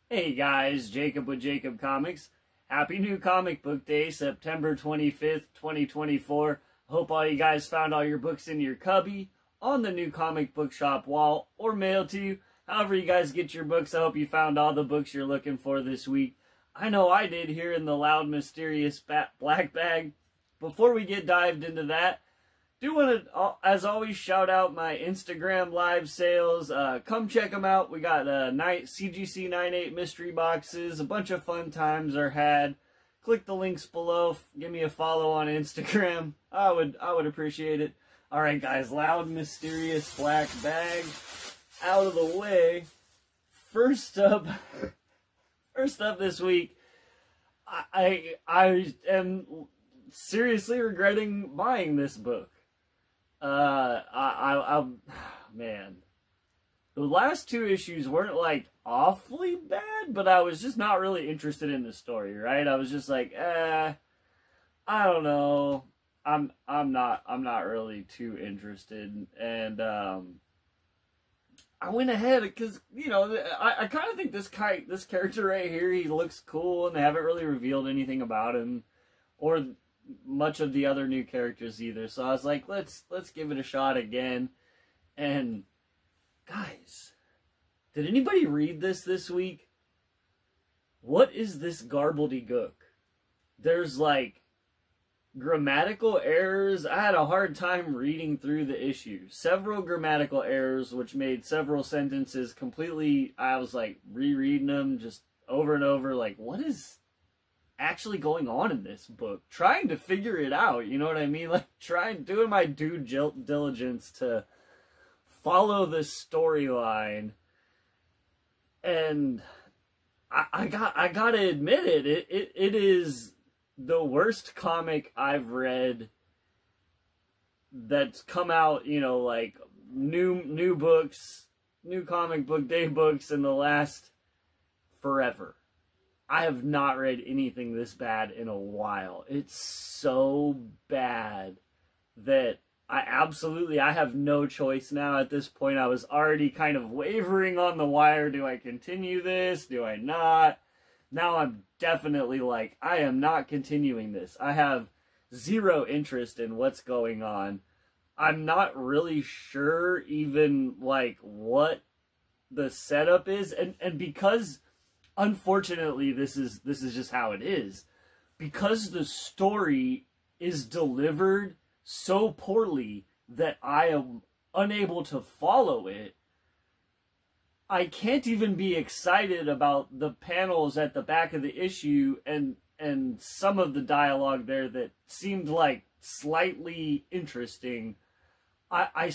Hey guys, Jacob with Jacob Comics. Happy New Comic Book Day, September 25th, 2024. Hope all you guys found all your books in your cubby, on the new comic book shop wall, or mailed to you. However you guys get your books, I hope you found all the books you're looking for this week. I know I did here in the loud, mysterious black bag. Before we get dived into that, do want to, as always, shout out my Instagram live sales. Come check them out. We got CGC 98 mystery boxes. A bunch of fun times are had. Click the links below. Give me a follow on Instagram. I would appreciate it. All right, guys. Loud, mysterious black bag out of the way. First up this week, I am seriously regretting buying this book. Man, the last two issues weren't like awfully bad, but I was just not really interested in the story, right? I was just like, I don't know. I'm not really too interested, and I went ahead because, you know, I kind of think this character right here, he looks cool, and they haven't really revealed anything about him or much of the other new characters either. So I was like, let's give it a shot again. And guys, did anybody read this week? What is this garbledy-gook? There's like grammatical errors. I had a hard time reading through the issue. Several grammatical errors, which made several sentences completely, I was like rereading them just over and over, like, what is actually going on in this book? Trying to figure it out, you know what I mean? Like, doing my due diligence to follow this storyline. And I gotta admit it is the worst comic I've read that's come out, you know, like new books, new comic book day books in the last forever. I have not read anything this bad in a while. It's so bad that I have no choice now at this point. I was already kind of wavering on the wire. Do I continue this? Do I not? Now I'm definitely like, I am not continuing this. I have zero interest in what's going on. I'm not really sure even like what the setup is. And because, unfortunately, this is just how it is. Because the story is delivered so poorly that I am unable to follow it, I can't even be excited about the panels at the back of the issue and some of the dialogue there that seemed like slightly interesting. I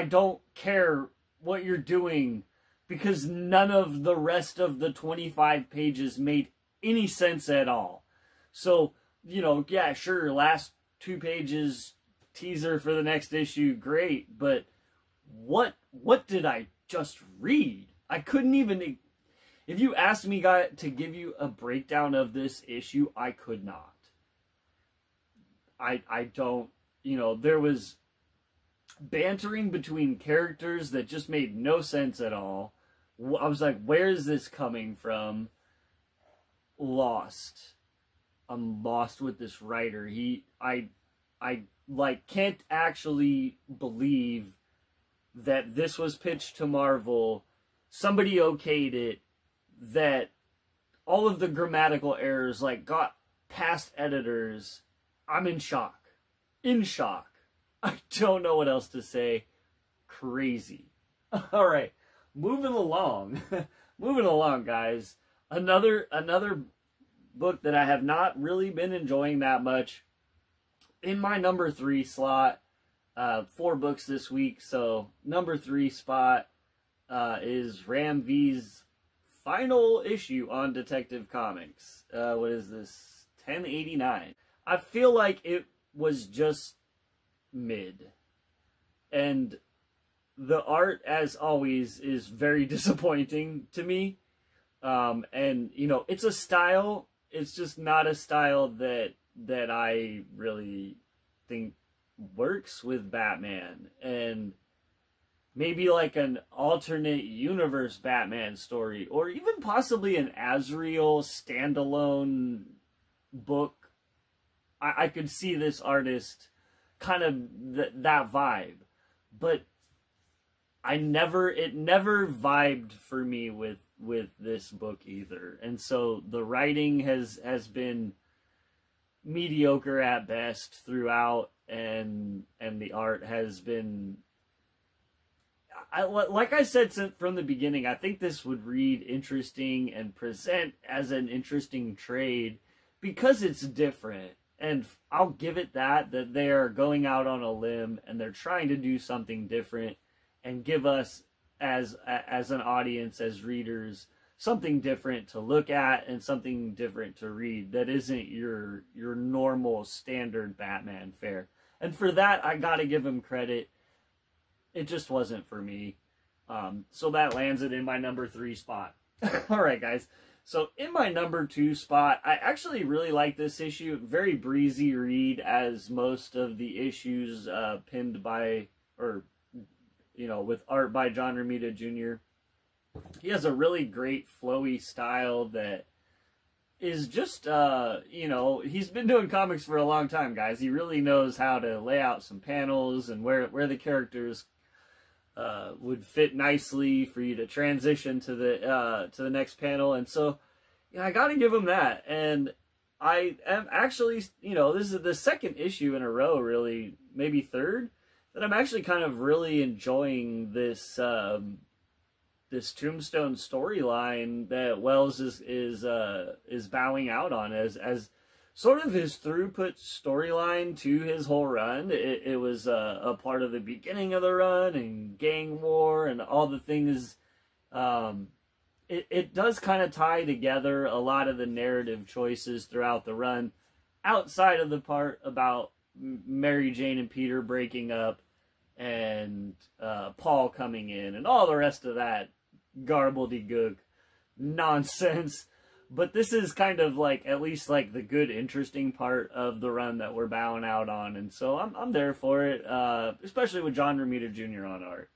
don't care what you're doing, because none of the rest of the 25 pages made any sense at all. So, you know, yeah, sure, last 2 pages, teaser for the next issue, great, but what did I just read? I couldn't even, if you asked me to give you a breakdown of this issue, I could not. I don't, you know, there was bantering between characters that just made no sense at all. I was like, where is this coming from? Lost. I'm lost with this writer. I like can't actually believe that this was pitched to Marvel. Somebody okayed it. That all of the grammatical errors like got past editors. I'm in shock. In shock. I don't know what else to say. Crazy. All right. Moving along. Moving along, guys. Another book that I have not really been enjoying that much. In my number 3 slot, 4 books this week, so number 3 spot is Ram V's final issue on Detective Comics. What is this? 1089. I feel like it was just mid. And the art, as always, is very disappointing to me. And, you know, it's a style. It's just not a style that I really think works with Batman. And maybe like an alternate universe Batman story, or even possibly an Azrael standalone book. I could see this artist kind of that vibe, but it never vibed for me with this book either. And so the writing has been mediocre at best throughout, and the art has been, like I said from the beginning, I think this would read interesting and present as an interesting trade because it's different. And I'll give it that they are going out on a limb and they're trying to do something different and give us as an audience, as readers, something different to look at and something different to read that isn't your normal standard Batman fare. And for that, I gotta give him credit. It just wasn't for me. So that lands it in my number 3 spot. All right, guys. So in my number 2 spot, I actually really like this issue. Very breezy read, as most of the issues pinned by, or, you know, with art by John Romita Jr. He has a really great flowy style that is just, you know, he's been doing comics for a long time, guys. He really knows how to lay out some panels and where the characters would fit nicely for you to transition to the next panel. And so, you know, I got to give him that. And I am actually, you know, this is the second issue in a row, really, maybe third, that I'm actually kind of really enjoying this this Tombstone storyline that Wells is bowing out on as sort of his throughput storyline to his whole run. It was a part of the beginning of the run and gang war and all the things. It does kind of tie together a lot of the narrative choices throughout the run, outside of the part about Mary Jane and Peter breaking up and Paul coming in and all the rest of that garbledy-gook nonsense. But this is kind of like, at least like the good, interesting part of the run that we're bowing out on. And so I'm there for it, especially with John Romita Jr. on art.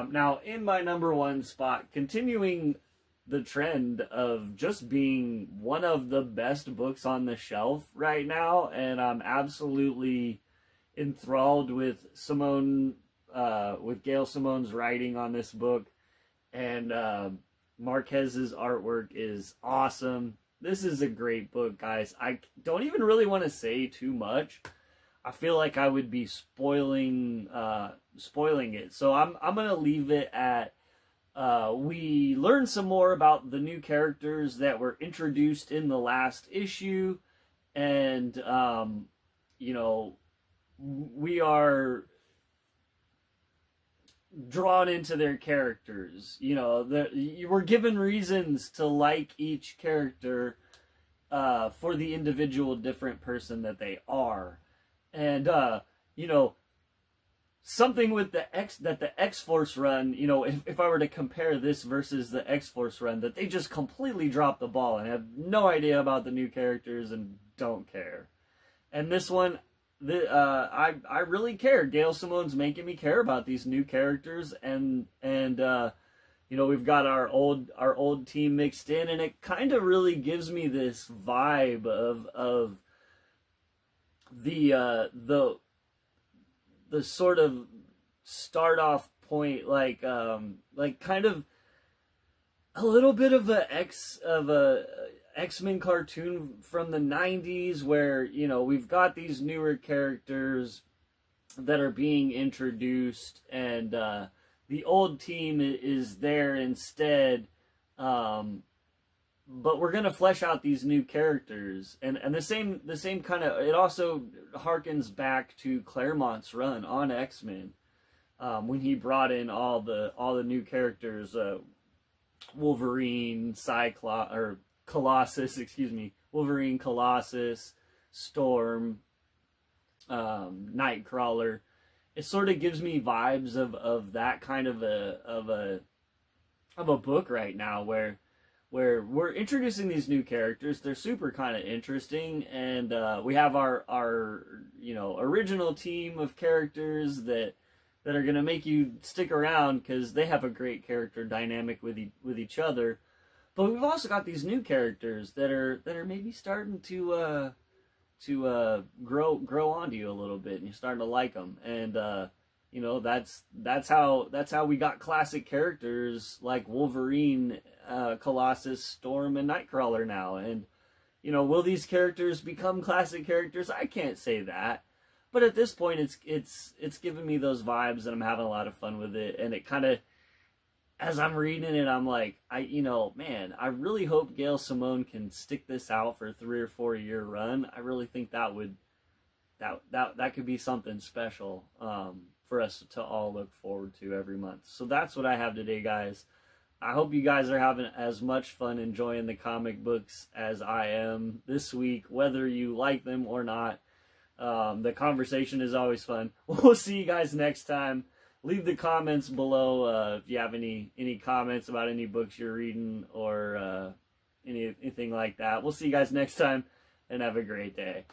Now, in my number 1 spot, continuing the trend of just being one of the best books on the shelf right now, and I'm absolutely enthralled with with Gail Simone's writing on this book, and Marquez's artwork is awesome. This is a great book, guys. I don't even really want to say too much. I feel like I would be spoiling it. So I'm gonna leave it at we learn some more about the new characters that were introduced in the last issue, and you know, we are drawn into their characters. You know, you were given reasons to like each character for the individual different person that they are. And you know, something with the X-Force run, you know, if I were to compare this versus the X-Force run, that they just completely dropped the ball and have no idea about the new characters and don't care. And this one, I really care. Gail Simone's making me care about these new characters, and you know, we've got our old team mixed in, and it kind of really gives me this vibe of the sort of start off point, like kind of a little bit of a X-Men cartoon from the 90s, where, you know, we've got these newer characters that are being introduced, and the old team is there instead, but we're gonna flesh out these new characters, and the same kind of, it also harkens back to Claremont's run on X-Men, when he brought in all the new characters, Wolverine, Cyclops, or Colossus, excuse me, Wolverine, Colossus, Storm, Nightcrawler. It sort of gives me vibes of that kind of a book right now, where we're introducing these new characters. They're super kind of interesting, and we have our you know, original team of characters that that are going to make you stick around because they have a great character dynamic with each other. But we've also got these new characters that are maybe starting to grow onto you a little bit, and you're starting to like them. And you know, that's how we got classic characters like Wolverine, Colossus, Storm, and Nightcrawler now. And you know, will these characters become classic characters? I can't say that. But at this point, it's giving me those vibes, and I'm having a lot of fun with it. And it kind of, as I'm reading it, I'm like, man, I really hope Gail Simone can stick this out for a 3 or 4 year run. I really think that could be something special for us to all look forward to every month. So that's what I have today, guys. I hope you guys are having as much fun enjoying the comic books as I am this week, whether you like them or not. The conversation is always fun. We'll see you guys next time. Leave the comments below if you have any comments about any books you're reading or anything like that. We'll see you guys next time, and have a great day.